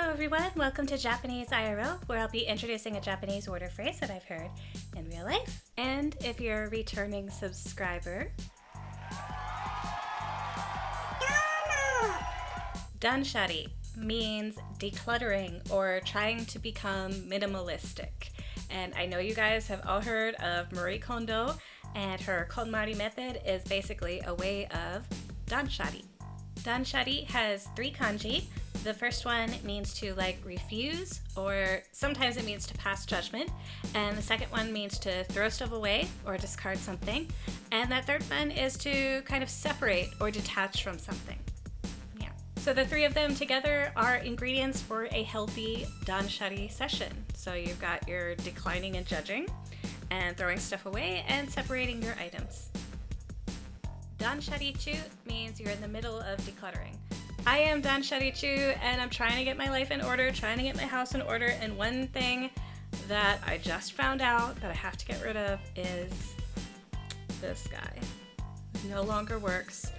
Hello everyone, welcome to Japanese IRL, where I'll be introducing a Japanese word or phrase that I've heard in real life. And if you're a returning subscriber, Danshari means decluttering or trying to become minimalistic. And I know you guys have all heard of Marie Kondo, and her KonMari method is basically a way of Danshari. Danshari has 3 kanji. The first one means to refuse, or sometimes it means to pass judgment. And the second one means to throw stuff away or discard something. And that third one is to kind of separate or detach from something. Yeah. So the 3 of them together are ingredients for a healthy Danshari session. So you've got your declining and judging, and throwing stuff away, and separating your items. Dansharichuu means you're in the middle of decluttering. I am Dansharichuu, and I'm trying to get my life in order, trying to get my house in order, and one thing that I just found out that I have to get rid of is this guy. It no longer works.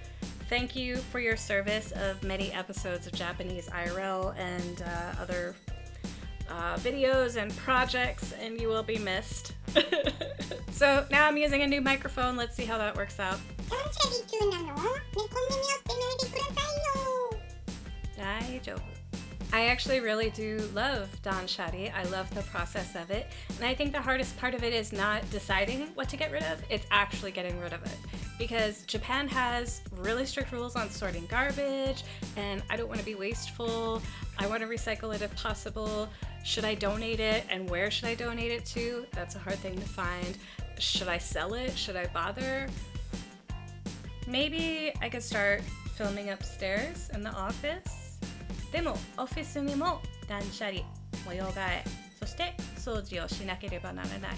Thank you for your service of many episodes of Japanese IRL and other videos and projects, and you will be missed. So now I'm using a new microphone. Let's see how that works out. 断捨離中なの。猫耳を捨てないでくださいよ。Daijoubu. I actually really do love Danshari. I love the process of it. And I think the hardest part of it is not deciding what to get rid of, it's actually getting rid of it. Because Japan has really strict rules on sorting garbage, and I don't want to be wasteful. I want to recycle it if possible. Should I donate it, and where should I donate it to? That's a hard thing to find. Should I sell it? Should I bother? Maybe I could start filming upstairs in the office. でもオフィスにも断捨離、模様替え、そして掃除をしなければならない。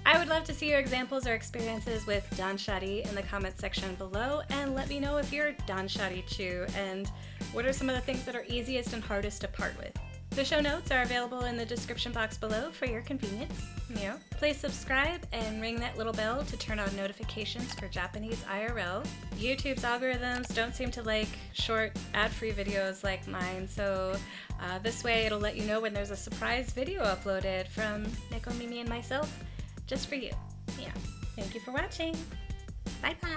I would love to see your examples or experiences with Danshari in the comments section below, and let me know if you're Dansharichuu and what are some of the things that are easiest and hardest to part with. The show notes are available in the description box below for your convenience. Please subscribe and ring that little bell to turn on notifications for Japanese IRL. YouTube's algorithms don't seem to like short ad-free videos like mine, so this way it'll let you know when there's a surprise video uploaded from Nekomimi and myself, just for you. Thank you for watching. Bye bye.